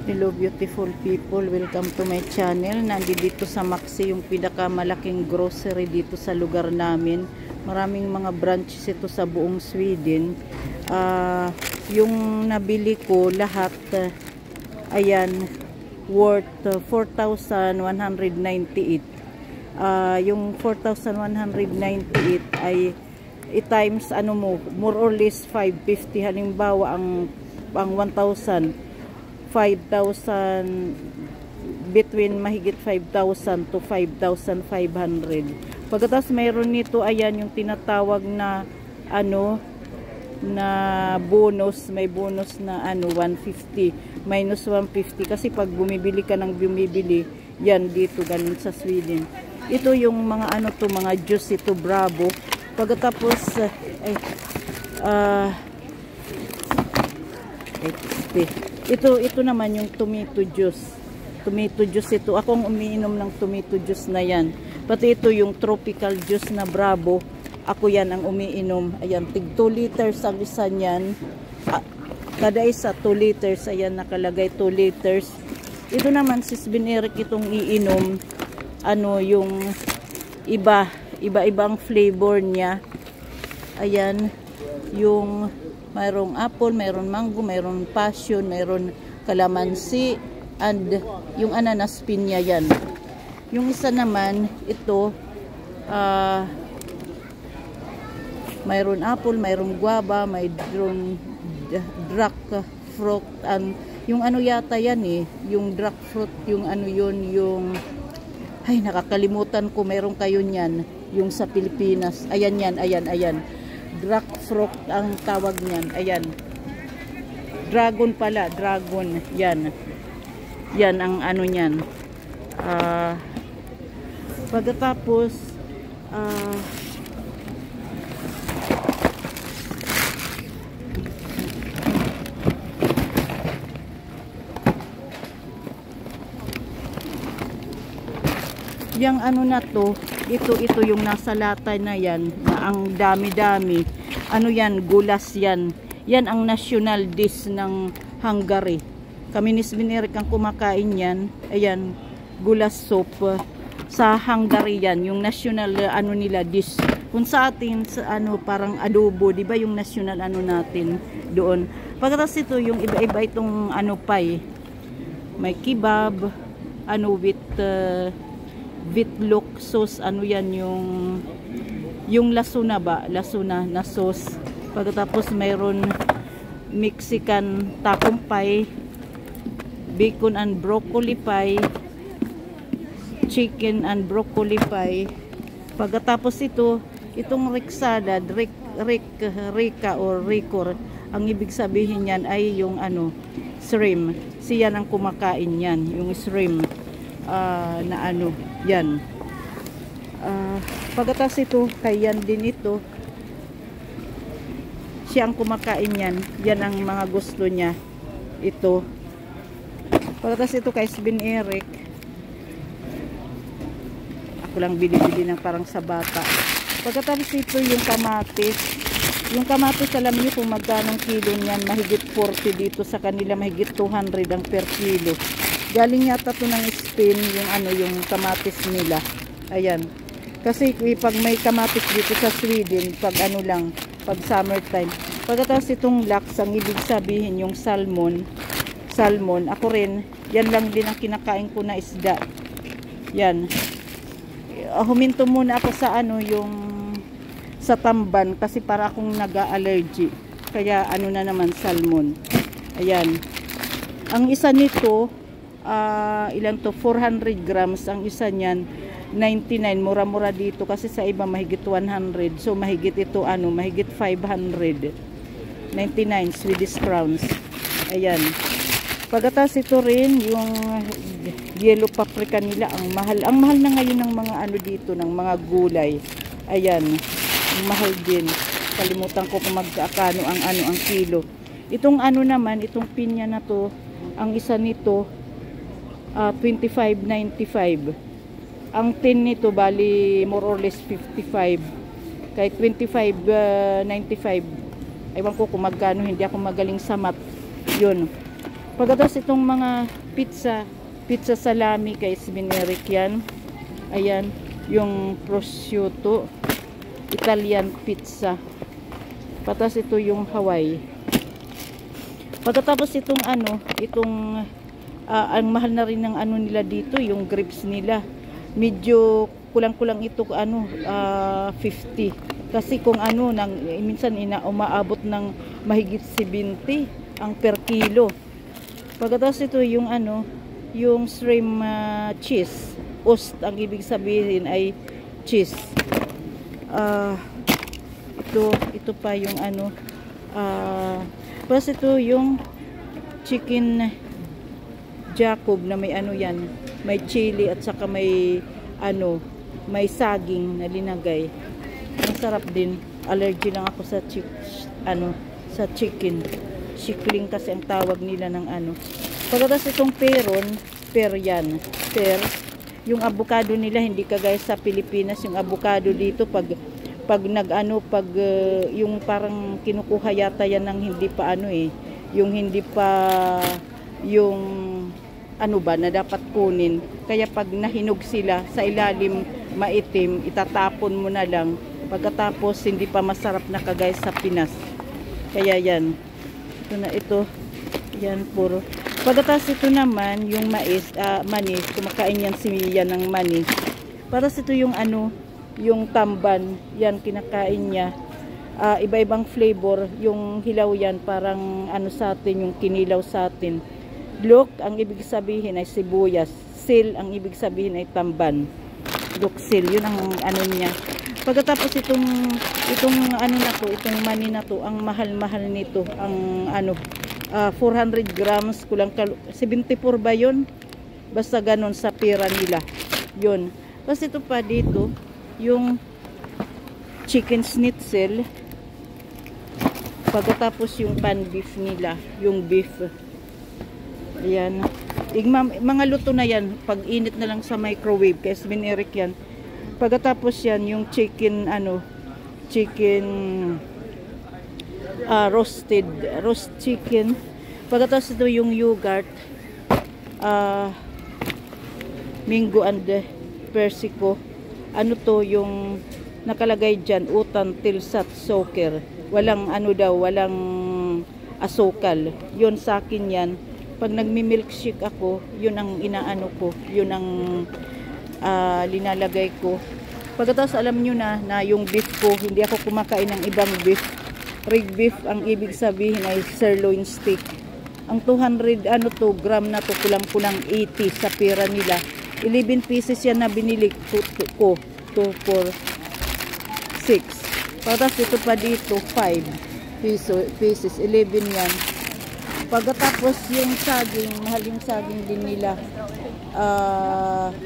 Hello beautiful people, welcome to my channel. Nandito sa Maxi, yung pinakamalaking grocery dito sa lugar namin. Maraming mga branches ito sa buong Sweden. Yung nabili ko lahat, ayan, worth 4,198. Yung 4,198 ay i-times ano mo, more or less 550. Halimbawa ang 1,000, 5,000, between mahigit 5,000 to 5,500. Pagkatapos mayroon nito, ayan, yung tinatawag na ano, na bonus. May bonus na ano, 150, minus 150. Kasi pag bumibili ka ng bumibili, yan dito, ganun sa Sweden. Ito yung mga ano to, mga juice ito, Bravo. Pagkatapos, ito naman yung tomato juice. Tomato juice ito. Ako ang umiinom ng tomato juice na yan. Pati ito yung tropical juice na Bravo. Ako yan ang umiinom. Ayan, tig 2 liters ang isa niyan. Kada isa 2 liters. Ayan, nakalagay 2 liters. Ito naman, sis Bineric, itong iinom. Ano, yung iba-ibang flavor niya. Ayan, yung mayroong apple, mayroong mango, mayroong passion, mayroong kalamansi, and yung ananas pinya yan. Yung isa naman, ito, mayroong apple, mayroong guava, mayroong drac fruit, and yung ano yata yan eh, yung drac fruit, yung ano yun, yung, ay nakakalimutan ko, mayroong kayo niyan, yung sa Pilipinas. Ayan yan, ayan. Drac fruit ang tawag niyan. Ayan. Dragon pala, dragon. Yan. Yan ang ano niyan. Pagkatapos yung ano na to, ito yung nasa lata na yan, na ang dami-dami. Ano yan? Gulas yan. Yan ang national dish ng Hungary. Kami ni Bineric ang kumakain yan. Ayan, gulas soup. Sa Hungary yan, yung national ano nila dish. Kung sa atin, sa ano, parang adobo, di ba yung national ano natin doon. Pagkatapos ito, yung iba-iba itong ano pie. May kebab, ano with vitlook sauce, ano yan, yung lasuna ba, lasuna na sauce. Pagkatapos mayroon Mexican takong pie, bacon and broccoli pie, chicken and broccoli pie. Pagkatapos itong riksada, rika or ricor, ang ibig sabihin yan ay yung ano, shrimp. Siya ang kumakain yan, yung shrimp. Na ano, yan. Pagkatapos ito, kay yan din ito. Siya ang kumakain yan. Yan ang mga gusto niya. Ito. Pagkatapos ito, kay Bineric. Ako lang bili-bili ng parang sa bata. Pagkatapos ito, yung kamatis. Yung kamatis, alam niyo kung magkano kilo niyan. Mahigit 40 dito sa kanila. Mahigit 200 ang per kilo. Galing yata to ng Spain, yung ano, yung kamatis nila. Ayan. Kasi pag may kamatis dito sa Sweden, pag ano lang, pag summertime. Pagkatapos itong laks, ang ibig sabihin yung salmon. Ako rin, yan lang din ang kinakain ko na isda. Yan. Huminto muna ako sa ano, yung sa tamban, kasi para akong naga-allergy. Kaya ano na naman, salmon. Ayan. Ang isa nito, ilan to, 400 grams ang isa niyan, 99. Mura-mura dito kasi sa iba mahigit 100. So mahigit ito ano, mahigit 500, 99 Swedish crowns. Ayan. Pagkatapos ito rin yung yellow paprika nila, ang mahal na ngayon ng mga ano dito, ng mga gulay. Ayan, ang mahal din. Kalimutan ko kung magkakano ang ano, ang kilo. Itong ano naman, itong pinya na to, ang isa nito 25.95. Ang tin nito bali more or less 55. Kahit 25.95. Ewan ko kung magkano, hindi ako magaling sa math. Yun. Pagkatapos itong mga pizza salami kay Bineric yan. Ayan, yung prosciutto, Italian pizza. Patas ito yung Hawaii. Pagkatapos itong ang mahal na rin ng nila dito, yung grapes nila. Medyo kulang-kulang ito 50. Kasi kung minsan umaabot ng mahigit 70 ang per kilo. Pagkatapos ito yung yung shrimp cheese. Ost ang ibig sabihin ay cheese. Ito pa yung plus ito yung chicken Jacob na may yan, may chili at saka may saging na linagay. Masarap din. Allergy lang ako sa sa chicken. Chickling kasi ang tawag nila ng Pagkatapos itong per yan. Yung avocado nila hindi kagaya sa Pilipinas, yung avocado dito pag yung parang kinukuha yata yan ng hindi pa yung hindi pa yung na dapat kunin. Kaya pag nahinog sila sa ilalim maitim, itatapon mo na lang. Pagkatapos hindi pa masarap na kagaya sa Pinas. Kaya yan. Ito. Yan puro. Pagkatapos ito naman yung manis, kumakain yan ng manis. Para ito yung yung tamban, yan kinakain niya. Iba-ibang flavor, yung hilaw yan parang sa atin, yung kinilaw sa atin. Look, ang ibig sabihin ay sibuyas. Sil, ang ibig sabihin ay tamban. Look, sil, yun ang niya. Pagkatapos itong itong mani na to, ang mahal-mahal nito, ang 400 grams, kulang 74 ba yun? Basta ganon sa pera nila. Yun. Tapos ito pa dito, yung chicken schnitzel. Pagkatapos yung pan beef nila, yung beef. Ayan. Mga luto na yan, pag init na lang sa microwave, kaya Bineric yan. Pagkatapos yan, yung chicken roast chicken. Pagkatapos ito yung yogurt, mango and persico. Yung nakalagay dyan, utan, tilsat, soker. Walang walang asukal. Yun sa akin yan. Pag nagmi-milkshake ako, yun ang ko, yun ang linalagay ko. Pagkatapos alam nyo na yung beef ko, hindi ako kumakain ng ibang beef. Rig beef, ang ibig sabihin ay sirloin steak. Ang 200 gram na to, kulang-kulang 80 sa pera nila. 11 pieces yan na binili ko. 2, 4, 6. Pagkatapos ito pa dito, 5 pieces, 11 yan. Pagkatapos yung saging, mahal yung saging din nila.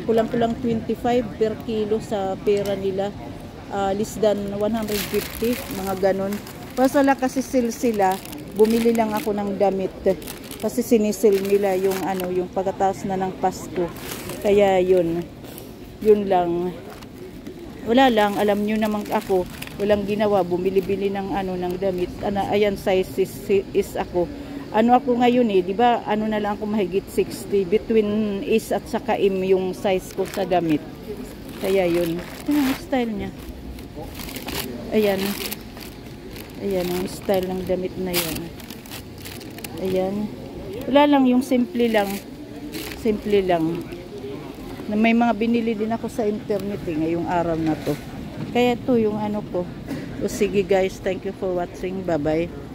Kulang-kulang 25 per kilo sa pera nila. Less than 150, mga ganon. Pasala kasi sila, bumili lang ako ng damit. Kasi sinisil nila yung yung pagkatapos na ng Pasko. Kaya yun lang. Wala lang, alam nyo naman ako, walang ginawa, bumili-bili ng ng damit. Ayan, size is ako. Ako ngayon di ba? Na lang ako mahigit 60 between is at saka im yung size ko sa damit. Kaya yun. Yung style niya. Ayan. Ayan ang style ng damit na yun. Ayan. Wala lang, yung simple lang. Simple lang. May mga binili din ako sa internet ngayong araw na to. Kaya to yung ko. O sige guys, thank you for watching. Bye bye.